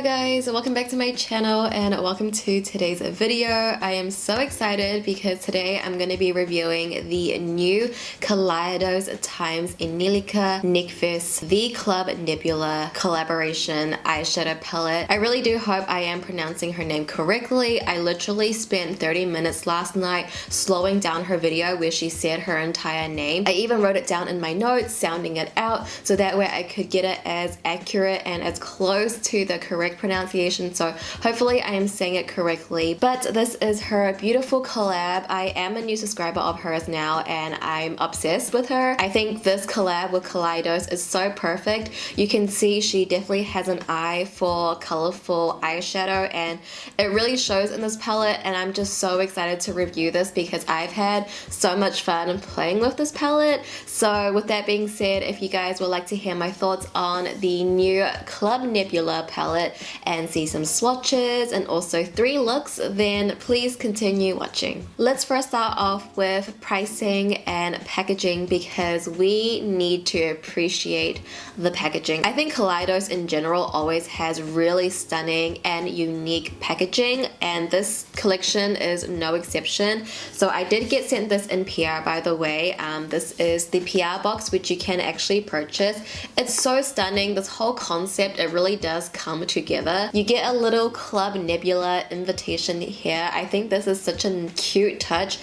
guys, welcome back to my channel and welcome to today's video. I am so excited because today I'm going to be reviewing the new Kaleidos times Angelica Nyqvist The Club Nebula collaboration eyeshadow palette. I really do hope I am pronouncing her name correctly. I literally spent 30 minutes last night slowing down her video where she said her entire name. I even wrote it down in my notes, sounding it out, so that way I could get it as accurate and as close to the correct pronunciation, so hopefully I am saying it correctly. But this is her beautiful collab. I am a new subscriber of hers now and I'm obsessed with her. I think this collab with Kaleidos is so perfect. You can see she definitely has an eye for colorful eyeshadow and it really shows in this palette, and I'm just so excited to review this because I've had so much fun playing with this palette. So with that being said, if you guys would like to hear my thoughts on the new Club Nebula palette and see some swatches and also 3 looks, then please continue watching. Let's first start off with pricing and packaging because we need to appreciate the packaging. I think Kaleidos in general always has really stunning and unique packaging, and this collection is no exception. So I did get sent this in PR, by the way. This is the PR box which you can actually purchase. It's so stunning. This whole concept, it really does come together. You get a little Club Nebula invitation here. I think this is such a cute touch,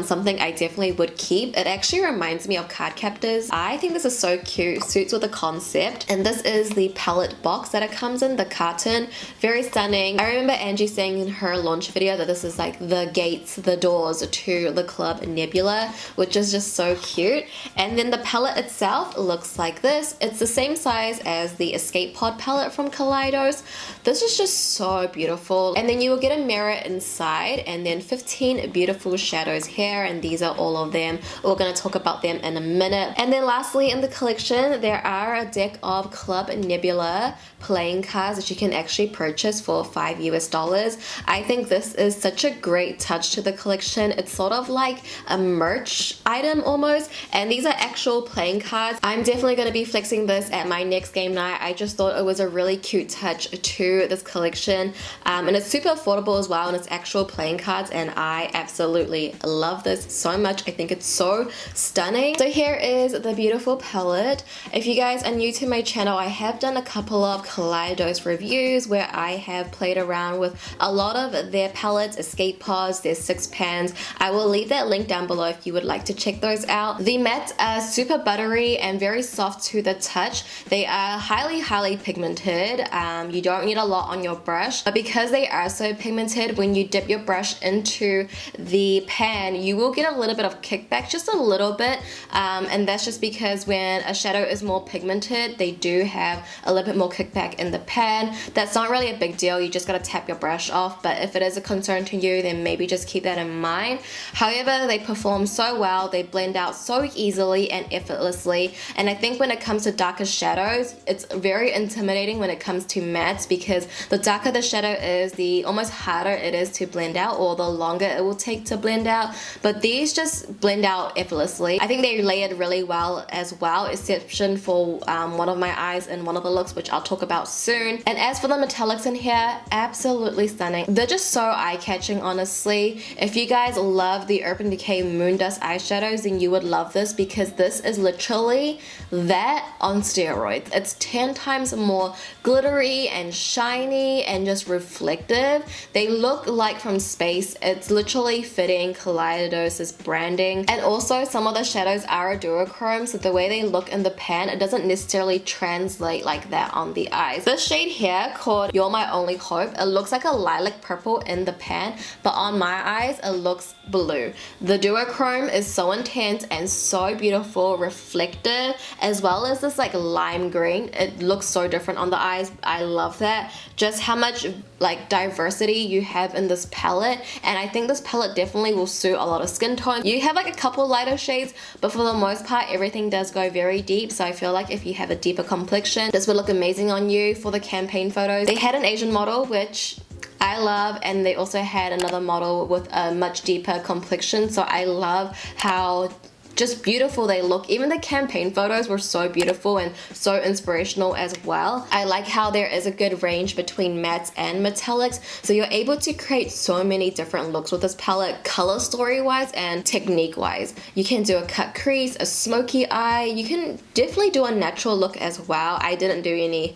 something I definitely would keep. It actually reminds me of card captors. I think this is so cute, suits with the concept. And this is the palette box that it comes in, the carton. Very stunning. I remember Angie saying in her launch video that this is like the gates, the doors to the Club Nebula, which is just so cute. And then the palette itself looks like this. It's the same size as the Escape Pod palette from Kaleidos. This is just so beautiful. And then you will get a mirror inside and then 15 beautiful shadows here, and these are all of them. We're going to talk about them in a minute. And then lastly in the collection there are a deck of Club Nebula playing cards that you can actually purchase for $5 US. I think this is such a great touch to the collection. It's sort of like a merch item almost, and these are actual playing cards. I'm definitely going to be flexing this at my next game night. I just thought it was a really cute touch to this collection, and it's super affordable as well, and it's actual playing cards, and I absolutely love this so much. I think it's so stunning. So here is the beautiful palette. If you guys are new to my channel, I have done a couple of Kaleidos reviews where I have played around with a lot of their palettes, escape pods, their 6 pans. I will leave that link down below if you would like to check those out. The mattes are super buttery and very soft to the touch. They are highly pigmented. You don't need a lot on your brush, but because they are so pigmented, when you dip your brush into the pan you will get a little bit of kickback, just a little bit, and that's just because when a shadow is more pigmented they do have a little bit more kickback in the pan. That's not really a big deal, you just gotta tap your brush off, but if it is a concern to you then maybe just keep that in mind. However, they perform so well, they blend out so easily and effortlessly, and I think when it comes to darker shadows it's very intimidating when it comes to mattes because the darker the shadow is, the almost harder it is to blend out, or the longer it will take to blend out, but these just blend out effortlessly. I think they layered really well as well, exception for one of my eyes and one of the looks which I'll talk about soon. And as for the metallics in here, absolutely stunning. They're just so eye-catching, honestly. If you guys love the Urban Decay Moondust eyeshadows then you would love this because this is literally that on steroids. It's 10 times more glittery and shiny and just reflective. They look like from space. It's literally fitting Kaleidos' branding. And also some of the shadows are duochrome, so the way they look in the pan it doesn't necessarily translate like that on the eyes. This shade here called You're My Only Hope, it looks like a lilac purple in the pan, but on my eyes it looks blue. The duochrome is so intense and so beautiful, reflective, as well as this like lime green. It looks so different on the eyes. I love that. Just how much like diversity you have in this palette, and I think this palette definitely will suit a lot of skin tone. You have like a couple lighter shades, but for the most part everything does go very deep, so I feel like if you have a deeper complexion this would look amazing on you for the campaign photos. They had an Asian model which I love, and they also had another model with a much deeper complexion, so I love how just beautiful they look. Even the campaign photos were so beautiful and so inspirational as well. I like how there is a good range between mattes and metallics, so you're able to create so many different looks with this palette, color story wise and technique wise. You can do a cut crease, a smoky eye, you can definitely do a natural look as well. I didn't do any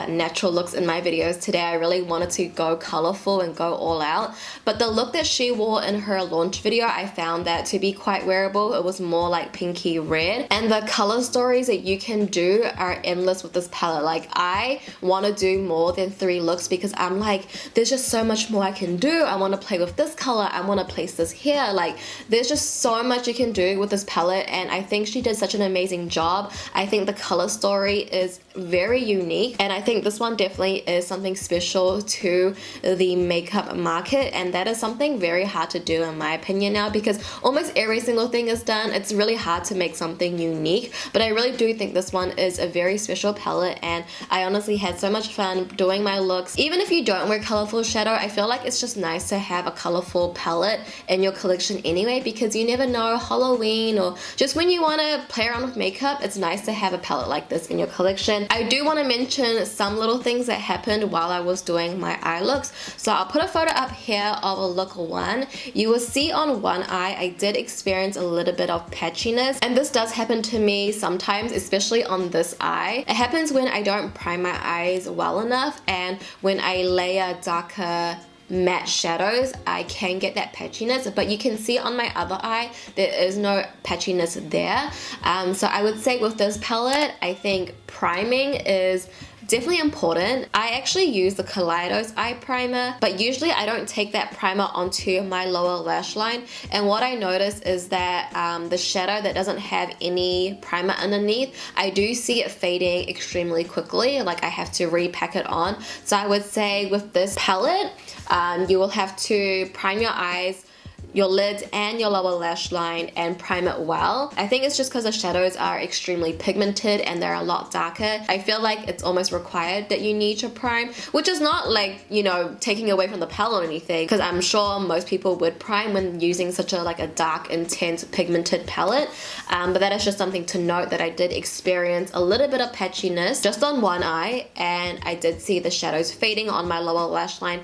natural looks in my videos today. I really wanted to go colorful and go all out, but the look that she wore in her launch video, I found that to be quite wearable. It was more like pinky red, and the color stories that you can do are endless with this palette. Like, I want to do more than 3 looks because I'm like, there's just so much more I can do. I want to play with this color, I want to place this here. Like, there's just so much you can do with this palette, and I think she did such an amazing job. I think the color story is very unique, and I think this one definitely is something special to the makeup market, and that is something very hard to do in my opinion now, because almost every single thing is done. It's really hard to make something unique, but I really do think this one is a very special palette, and I honestly had so much fun doing my looks. Even if you don't wear colorful shadow, I feel like it's just nice to have a colorful palette in your collection anyway, because you never know, Halloween or just when you want to play around with makeup, it's nice to have a palette like this in your collection. I do want to mention some little things that happened while I was doing my eye looks. So I'll put a photo up here of a look 1. You will see on one eye I did experience a little bit of patchiness, and this does happen to me sometimes, especially on this eye. It happens when I don't prime my eyes well enough, and when I layer darker matte shadows, I can get that patchiness, but you can see on my other eye there is no patchiness there. So I would say with this palette, I think priming is definitely important. I actually use the Kaleidos eye primer, but usually I don't take that primer onto my lower lash line, and what I notice is that the shadow that doesn't have any primer underneath, I do see it fading extremely quickly. Like, I have to repack it on. So I would say with this palette, you will have to prime your eyes, your lid and your lower lash line, and prime it well. I think it's just because the shadows are extremely pigmented and they're a lot darker. I feel like it's almost required that you need to prime, which is not like, you know, taking away from the palette or anything, because I'm sure most people would prime when using such a dark, intense, pigmented palette. But that is just something to note, that I did experience a little bit of patchiness just on one eye, and I did see the shadows fading on my lower lash line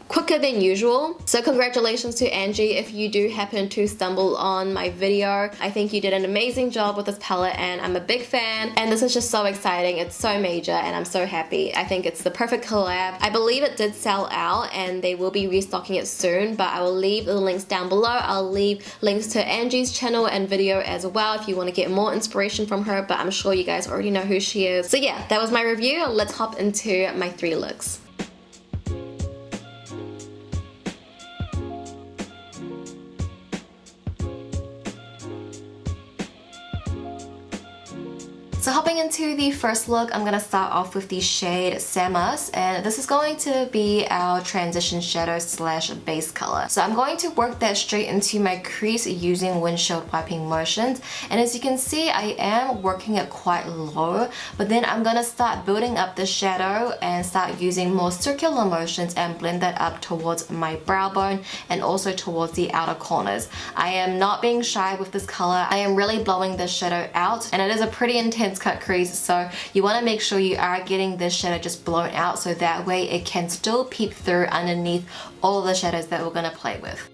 quicker than usual. So congratulations to Angie if you do happen to stumble on my video. I think you did an amazing job with this palette, and I'm a big fan, and this is just so exciting. It's so major and I'm so happy. I think it's the perfect collab. I believe it did sell out and they will be restocking it soon, but I will leave the links down below. I'll leave links to Angie's channel and video as well if you want to get more inspiration from her, but I'm sure you guys already know who she is. So yeah, that was my review. Let's hop into my 3 looks. So hopping into the first look, I'm going to start off with the shade Samus, and this is going to be our transition shadow slash base color. So I'm going to work that straight into my crease using windshield wiping motions, and as you can see I am working it quite low, but then I'm going to start building up the shadow and start using more circular motions and blend that up towards my brow bone and also towards the outer corners. I am not being shy with this color. I am really blowing this shadow out, and it is a pretty intense cut crease, so you want to make sure you are getting this shadow just blown out, so that way it can still peep through underneath all of the shadows that we're going to play with.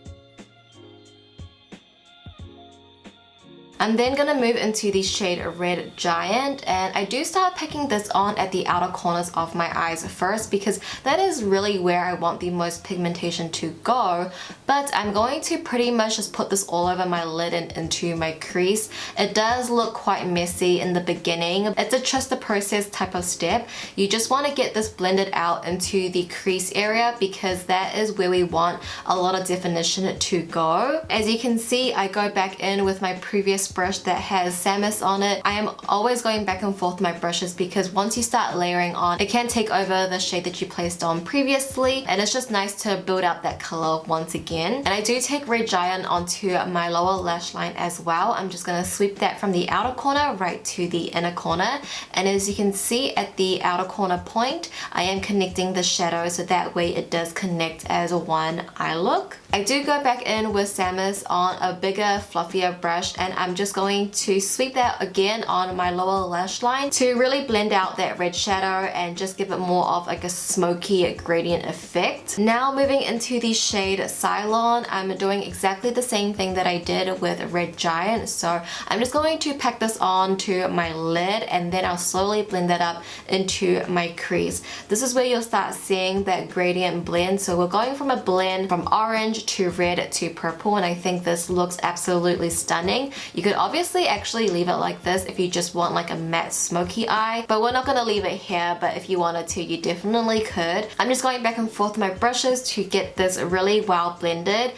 I'm then going to move into the shade Red Giant, and I do start packing this on at the outer corners of my eyes first because that is really where I want the most pigmentation to go, but I'm going to pretty much just put this all over my lid and into my crease. It does look quite messy in the beginning. It's a trust the process type of step. You just want to get this blended out into the crease area because that is where we want a lot of definition to go. As you can see, I go back in with my previous brush that has Samus on it. I am always going back and forth with my brushes because once you start layering on, it can take over the shade that you placed on previously, and it's just nice to build up that color once again. And I do take Red Giant onto my lower lash line as well. I'm just going to sweep that from the outer corner right to the inner corner, and as you can see at the outer corner point, I am connecting the shadow so that way it does connect as one eye look. I do go back in with Samus on a bigger, fluffier brush, and I'm just just going to sweep that again on my lower lash line to really blend out that red shadow and just give it more of like a smoky gradient effect. Now moving into the shade Cylon, I'm doing exactly the same thing that I did with Red Giant. So I'm just going to pack this on to my lid and then I'll slowly blend that up into my crease. This is where you'll start seeing that gradient blend. So we're going from a blend from orange to red to purple, and I think this looks absolutely stunning. You could obviously actually leave it like this if you just want like a matte smoky eye, but we're not going to leave it here, but if you wanted to, you definitely could. I'm just going back and forth with my brushes to get this really well blended,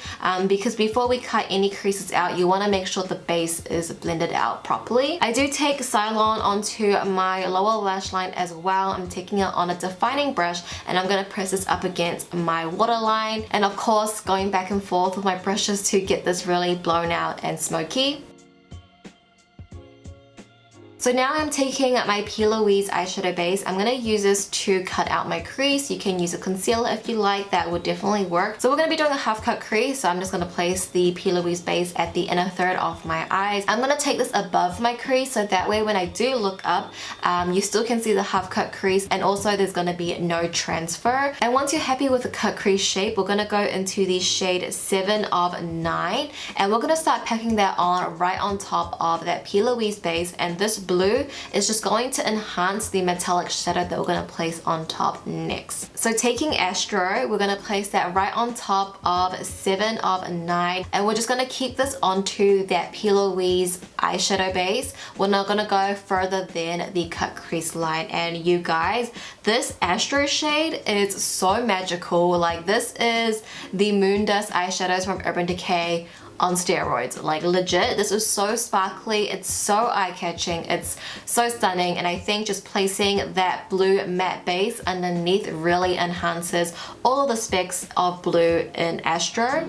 because before we cut any creases out, you want to make sure the base is blended out properly. I do take Cylon onto my lower lash line as well. I'm taking it on a defining brush and I'm going to press this up against my waterline, and of course going back and forth with my brushes to get this really blown out and smoky. So now I'm taking my P. Louise eyeshadow base. I'm going to use this to cut out my crease. You can use a concealer if you like, that would definitely work. So we're going to be doing a half cut crease, so I'm just going to place the P. Louise base at the inner third of my eyes. I'm going to take this above my crease so that way when I do look up, you still can see the half cut crease, and also there's going to be no transfer. And once you're happy with the cut crease shape, we're going to go into the shade 7 of 9 and we're going to start packing that on right on top of that P. Louise base, and this blue is just going to enhance the metallic shadow that we're going to place on top next. So taking Astro, we're going to place that right on top of 7 of 9 and we're just going to keep this onto that P. Louise eyeshadow base. We're not going to go further than the cut crease line. And you guys, this Astro shade is so magical. Like, this is the Moon Dust eyeshadows from Urban Decay on steroids. Like, legit, this is so sparkly, it's so eye-catching, it's so stunning, and I think just placing that blue matte base underneath really enhances all of the specks of blue in Astro.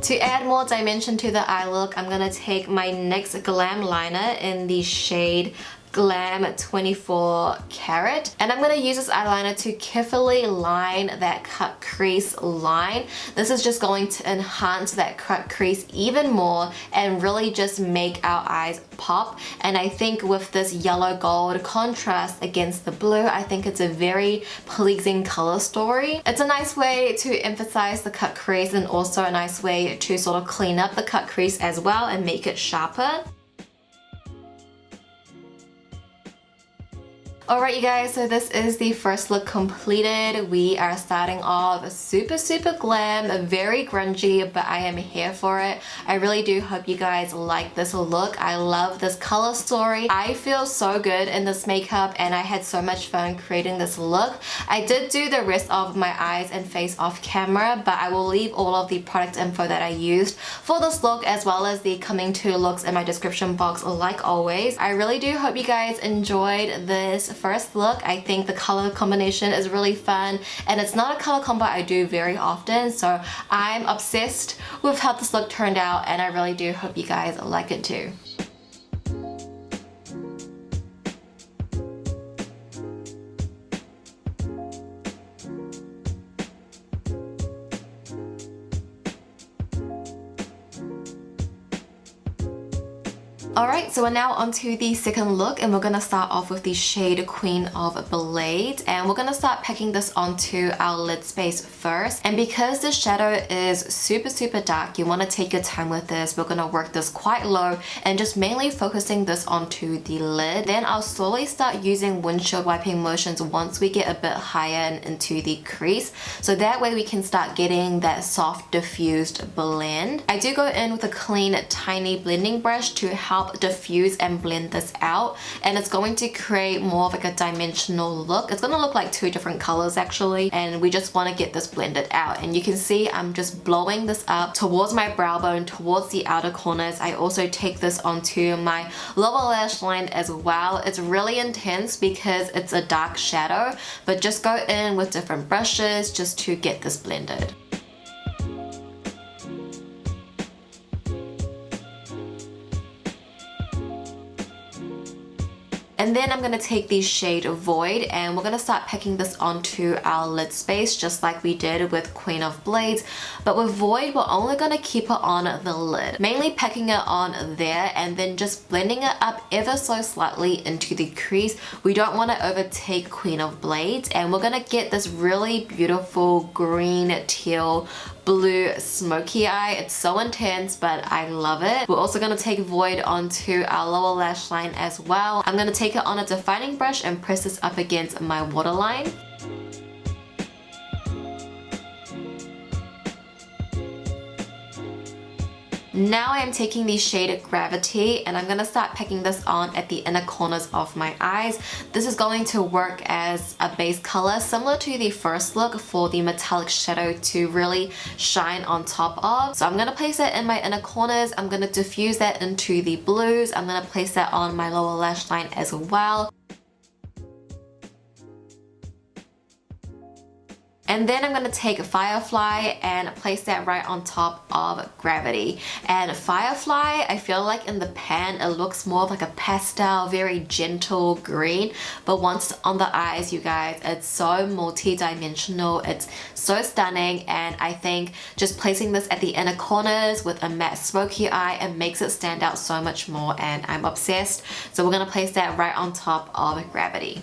To add more dimension to the eye look, I'm gonna take my NYX Glam liner in the shade Glam 24 Karat, and I'm going to use this eyeliner to carefully line that cut crease line. This is just going to enhance that cut crease even more and really just make our eyes pop. And I think with this yellow gold contrast against the blue, I think it's a very pleasing color story. It's a nice way to emphasize the cut crease and also a nice way to sort of clean up the cut crease as well and make it sharper. Alright you guys, so this is the first look completed. We are starting off super glam, very grungy, but I am here for it. I really do hope you guys like this look. I love this color story. I feel so good in this makeup and I had so much fun creating this look. I did do the rest of my eyes and face off camera, but I will leave all of the product info that I used for this look as well as the coming to looks in my description box like always. I really do hope you guys enjoyed this first look. I think the color combination is really fun and it's not a color combo I do very often, so I'm obsessed with how this look turned out and I really do hope you guys like it too. Alright, so we're now onto the second look and we're going to start off with the shade Queen of Blade, and we're going to start packing this onto our lid space first. And because the shadow is super dark, you want to take your time with this. We're going to work this quite low and just mainly focusing this onto the lid. Then I'll slowly start using windshield wiping motions once we get a bit higher and into the crease, so that way we can start getting that soft diffused blend. I do go in with a clean tiny blending brush to help diffuse and blend this out, and it's going to create more of like a dimensional look. It's going to look like two different colors actually, and we just want to get this blended out. And you can see I'm just blowing this up towards my brow bone, towards the outer corners. I also take this onto my lower lash line as well. It's really intense because it's a dark shadow, but just go in with different brushes just to get this blended. And then I'm going to take the shade Void and we're going to start packing this onto our lid space just like we did with Queen of Blades. But with Void, we're only going to keep it on the lid. Mainly packing it on there and then just blending it up ever so slightly into the crease. We don't want to overtake Queen of Blades, and we're going to get this really beautiful green, teal, blue smoky eye. It's so intense, but I love it. We're also going to take Void onto our lower lash line as well. I'm going to take it on a defining brush and press this up against my waterline. Now I am taking the shade Gravity and I'm going to start packing this on at the inner corners of my eyes. This is going to work as a base color similar to the first look for the metallic shadow to really shine on top of. So I'm going to place that in my inner corners. I'm going to diffuse that into the blues. I'm going to place that on my lower lash line as well. And then I'm going to take Firefly and place that right on top of Gravity. And Firefly, I feel like in the pan it looks more of like a pastel, very gentle green. But once on the eyes, you guys, it's so multi-dimensional. It's so stunning, and I think just placing this at the inner corners with a matte smoky eye, it makes it stand out so much more, and I'm obsessed. So we're going to place that right on top of Gravity.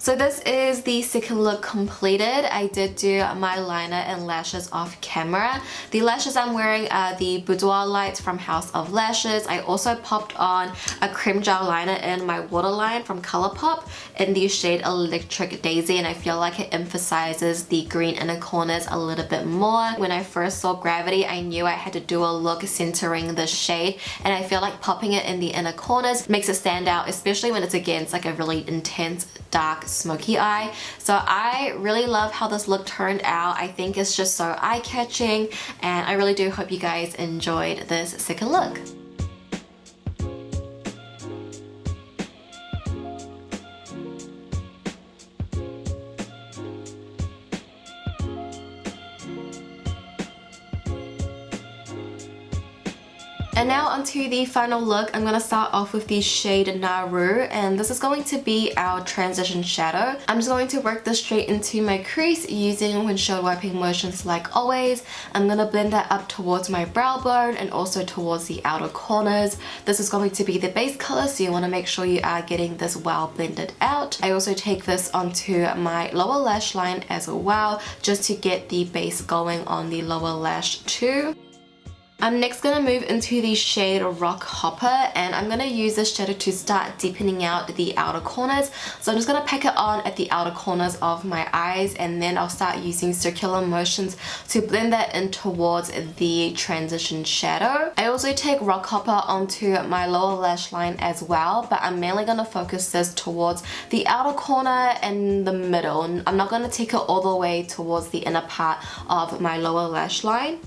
So this is the second look completed. I did do my liner and lashes off camera. The lashes I'm wearing are the Boudoir Lights from House of Lashes. I also popped on a cream gel liner in my waterline from Colourpop in the shade Electric Daisy, and I feel like it emphasizes the green inner corners a little bit more. When I first saw Gravity, I knew I had to do a look centering the shade, and I feel like popping it in the inner corners makes it stand out, especially when it's against like a really intense dark smoky eye. So I really love how this look turned out. I think it's just so eye-catching, and I really do hope you guys enjoyed this second look. And now onto the final look. I'm going to start off with the shade Naru, and this is going to be our transition shadow. I'm just going to work this straight into my crease using windshield wiping motions like always. I'm going to blend that up towards my brow bone and also towards the outer corners. This is going to be the base color, so you want to make sure you are getting this well blended out. I also take this onto my lower lash line as well, just to get the base going on the lower lash too. I'm next going to move into the shade Rock Hopper, and I'm going to use this shadow to start deepening out the outer corners. So I'm just going to pack it on at the outer corners of my eyes, and then I'll start using circular motions to blend that in towards the transition shadow. I also take Rock Hopper onto my lower lash line as well, but I'm mainly going to focus this towards the outer corner and the middle. I'm not going to take it all the way towards the inner part of my lower lash line.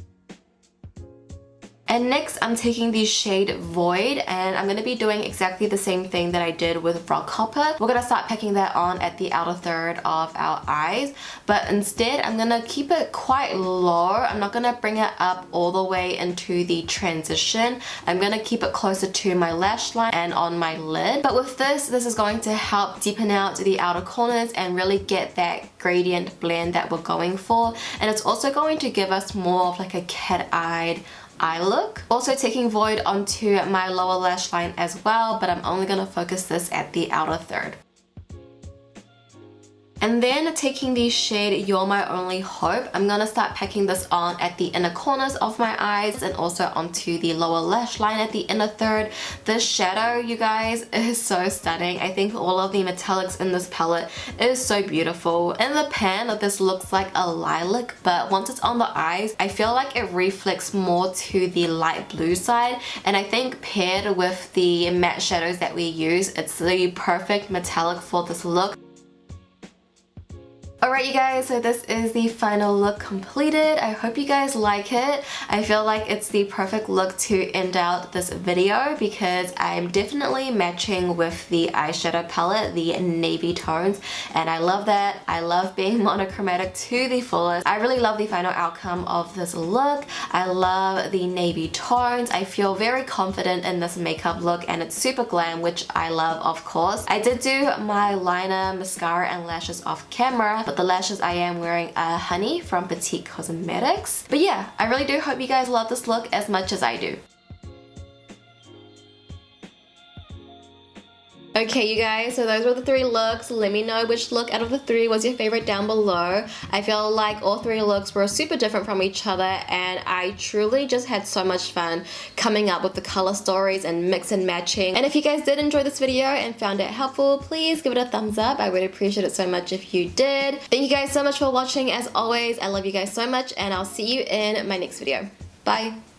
And next I'm taking the shade Void, and I'm going to be doing exactly the same thing that I did with Rock Hopper. We're going to start packing that on at the outer third of our eyes, but instead I'm going to keep it quite low. I'm not going to bring it up all the way into the transition. I'm going to keep it closer to my lash line and on my lid. But with this is going to help deepen out the outer corners and really get that gradient blend that we're going for. And it's also going to give us more of like a cat-eyed eye look. Also taking Void onto my lower lash line as well, but I'm only going to focus this at the outer third. And then taking the shade You're My Only Hope, I'm going to start packing this on at the inner corners of my eyes and also onto the lower lash line at the inner third. This shadow, you guys, is so stunning. I think all of the metallics in this palette is so beautiful. In the pan, this looks like a lilac, but once it's on the eyes, I feel like it reflects more to the light blue side. And I think paired with the matte shadows that we use, it's the perfect metallic for this look. Alright you guys, so this is the final look completed. I hope you guys like it. I feel like it's the perfect look to end out this video because I'm definitely matching with the eyeshadow palette, the navy tones, and I love that. I love being monochromatic to the fullest. I really love the final outcome of this look. I love the navy tones. I feel very confident in this makeup look and it's super glam, which I love, of course. I did do my liner, mascara, and lashes off camera, but the lashes I am wearing are Honey from Petite Cosmetics. But yeah, I really do hope you guys love this look as much as I do. Okay you guys, so those were the 3 looks. Let me know which look out of the 3 was your favorite down below. I feel like all 3 looks were super different from each other and I truly just had so much fun coming up with the color stories and mix and matching. And if you guys did enjoy this video and found it helpful, please give it a thumbs up. I would appreciate it so much if you did. Thank you guys so much for watching. As always, I love you guys so much and I'll see you in my next video. Bye!